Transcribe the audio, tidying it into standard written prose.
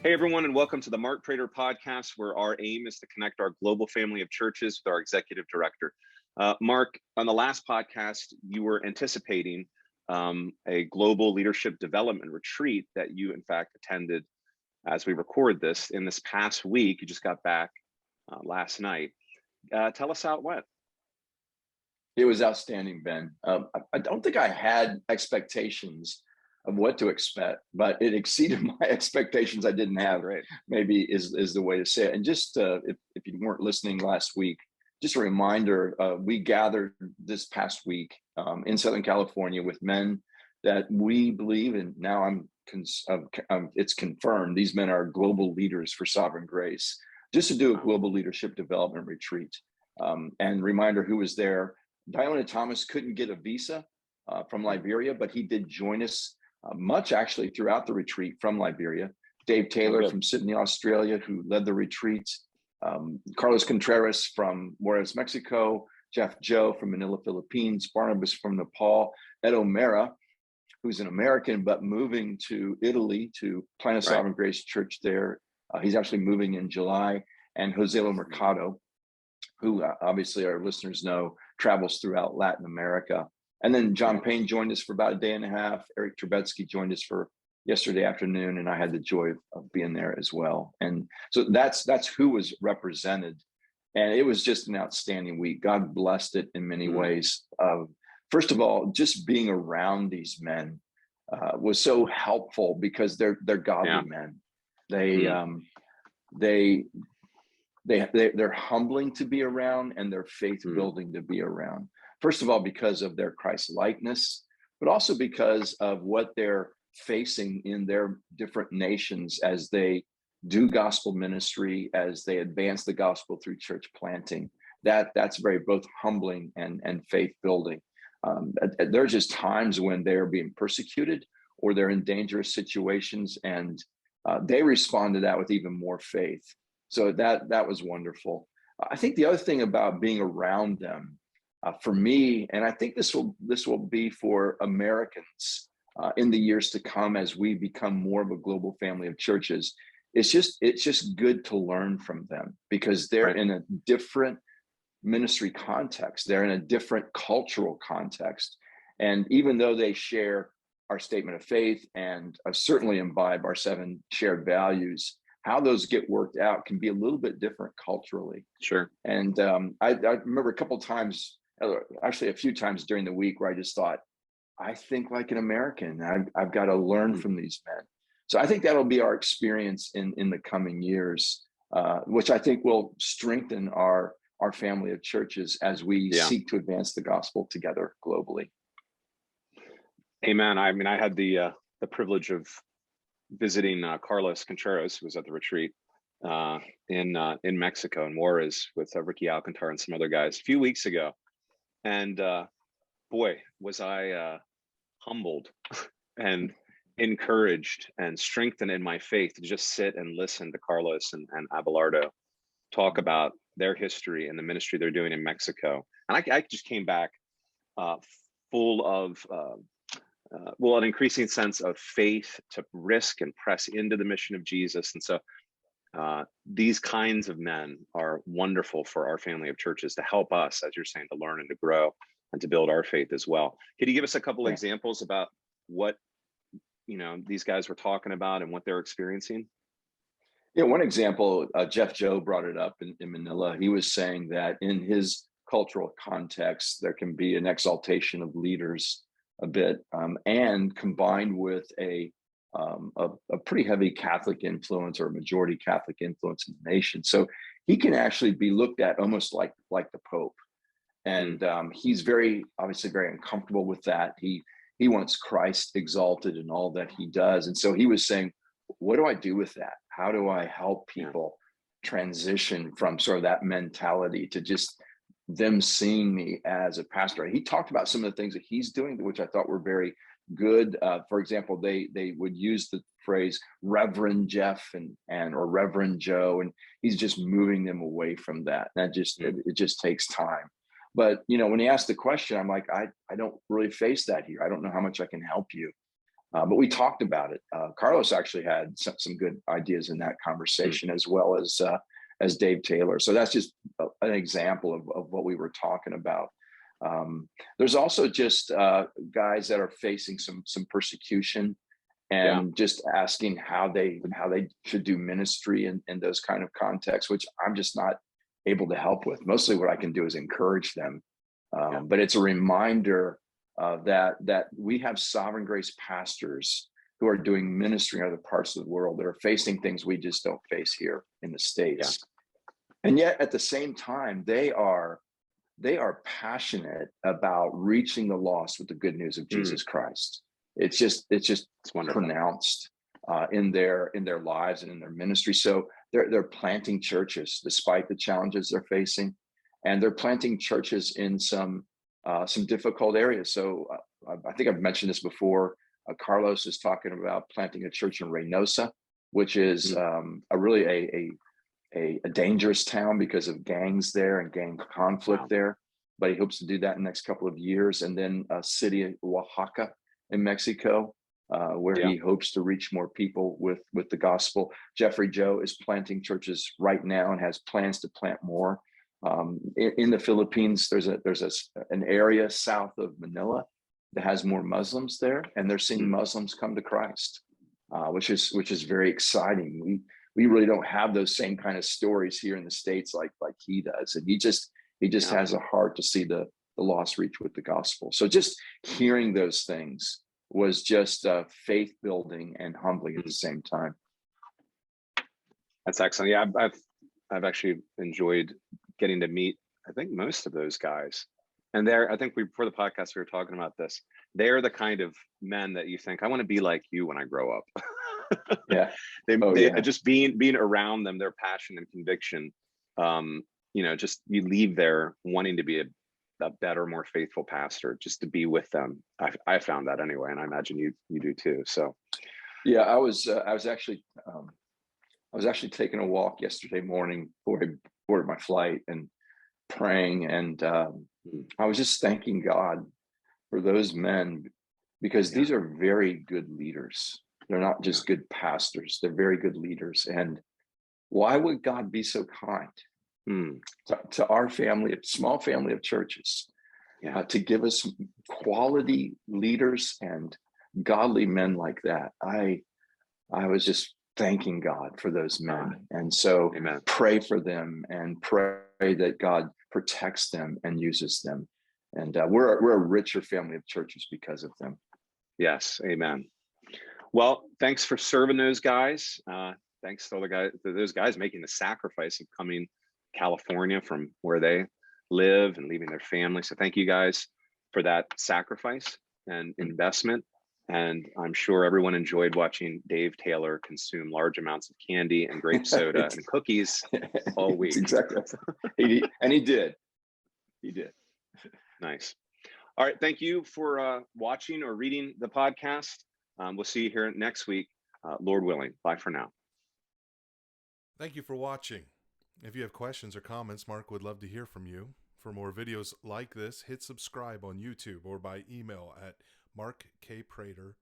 Hey, everyone, and welcome to the Mark Prater podcast, where our aim is to connect our global family of churches with our executive director. Mark, on the last podcast, you were anticipating a global leadership development retreat that you, in fact, attended as we record this in this past week. You just got back last night. Tell us how it went. It was outstanding, Ben. I don't think I had expectations of what to expect, but it exceeded my expectations. I didn't have, Great. maybe is the way to say it. And just if you weren't listening last week, just a reminder, we gathered this past week in Southern California with men that we believe, and now it's confirmed, these men are global leaders for Sovereign Grace, just to do a global leadership development retreat. And reminder who was there. Diona Thomas couldn't get a visa from Liberia, but he did join us much actually throughout the retreat from Liberia. Dave Taylor from Sydney, Australia, who led the retreat. Carlos Contreras from Juarez, Mexico. Jeff Joe from Manila, Philippines. Barnabas from Nepal. Ed O'Mara, who's an American, but moving to Italy to plant a Sovereign Grace church there. He's actually moving in July. And Joselo Mercado, who obviously our listeners know, travels throughout Latin America. And then John Payne joined us for about a day and a half. Eric Trebetsky joined us for yesterday afternoon, and I had the joy of being there as well. And so that's who was represented. And it was just an outstanding week. God blessed it in many ways. First of all, just being around these men was so helpful because they're godly men. They're humbling to be around, and they're faith building to be around. First of all, because of their Christ likeness, but also because of what they're facing in their different nations as they do gospel ministry, as they advance the gospel through church planting. That's very both humbling and faith building. There's just times when they're being persecuted or they're in dangerous situations, and they respond to that with even more faith. So that was wonderful. I think the other thing about being around them, for me, and I think this will be for Americans in the years to come as we become more of a global family of churches, it's just good to learn from them because they're in a different ministry context. They're in a different cultural context. And even though they share our statement of faith and certainly imbibe our 7 shared values, how those get worked out can be a little bit different culturally. Sure. And I remember a few times during the week where I just thought, I think like an American. I've got to learn from these men. So I think that'll be our experience in the coming years, which I think will strengthen our family of churches as we seek to advance the gospel together globally. Amen. I mean, I had the privilege of visiting Carlos Contreras, who was at the retreat in Mexico, in Juarez, with Ricky Alcantar and some other guys a few weeks ago. And boy, was I humbled and encouraged and strengthened in my faith to just sit and listen to Carlos and Abelardo talk about their history and the ministry they're doing in Mexico. And I just came back full of an increasing sense of faith to risk and press into the mission of Jesus. And so these kinds of men are wonderful for our family of churches to help us, as you're saying, to learn and to grow and to build our faith as well. Could you give us a couple examples about what these guys were talking about and what they're experiencing? Yeah, one example, Jeff Joe brought it up in Manila. He was saying that in his cultural context, there can be an exaltation of leaders a bit, and combined with a pretty heavy Catholic influence or majority Catholic influence in the nation. So he can actually be looked at almost like the Pope. And he's obviously very uncomfortable with that. He wants Christ exalted in all that he does. And so he was saying, what do I do with that? How do I help people transition from sort of that mentality to just them seeing me as a pastor? He talked about some of the things that he's doing, which I thought were very good. For example, they would use the phrase Reverend Jeff or Reverend Joe, and he's just moving them away from that. That it just takes time. But when he asked the question, I'm like, I don't really face that here. I don't know how much I can help you. But we talked about it. Carlos actually had some good ideas in that conversation, as well as Dave Taylor. So that's just an example of what we were talking about. There's also just guys that are facing some persecution, and just asking how they should do ministry in those kind of contexts, which I'm just not able to help with. Mostly what I can do is encourage them. But it's a reminder that we have sovereign grace pastors who are doing ministry in other parts of the world that are facing things we just don't face here in the States. And yet at the same time, they are passionate about reaching the lost with the good news of Jesus Christ. It's pronounced in their lives and in their ministry. So they're planting churches despite the challenges they're facing, and they're planting churches in some difficult areas. So I think I've mentioned this before. Carlos is talking about planting a church in Reynosa, which is a dangerous town because of gangs there and gang conflict there. But he hopes to do that in the next couple of years. And then a city of Oaxaca in Mexico, where he hopes to reach more people with the gospel. Jeffrey Joe is planting churches right now and has plans to plant more. In the Philippines, there's an area south of Manila that has more Muslims there, and they're seeing Muslims come to Christ, which is very exciting. We really don't have those same kind of stories here in the States like he does, and he just has a heart to see the lost reach with the gospel. So just hearing those things was just faith building and humbling at the same time. That's excellent. Yeah, I've actually enjoyed getting to meet, I think, most of those guys. And I think before the podcast, we were talking about this. They're the kind of men that you think, I want to be like you when I grow up. Just being around them, their passion and conviction. Just you leave there wanting to be a better, more faithful pastor, just to be with them. I found that anyway, and I imagine you do too. So, yeah, I was actually taking a walk yesterday morning before I boarded my flight and praying, and I was just thanking God for those men, because these are very good leaders. They're not just good pastors; they're very good leaders. And why would God be so kind to our family, a small family of churches, to give us quality leaders and godly men like that? I was just thanking God for those men. And so pray for them and pray that God protects them and uses them. And we're a richer family of churches because of them. Yes. Amen. Well, thanks for serving those guys. Thanks to those guys making the sacrifice of coming to California from where they live and leaving their family. So thank you guys for that sacrifice and investment. And I'm sure everyone enjoyed watching Dave Taylor consume large amounts of candy and grape soda and cookies all week. Exactly. He did. Nice. All right. Thank you for watching or reading the podcast. We'll see you here next week, Lord willing. Bye for now. Thank you for watching. If you have questions or comments, Mark would love to hear from you. For more videos like this, hit subscribe on YouTube or by email at markkprater.com.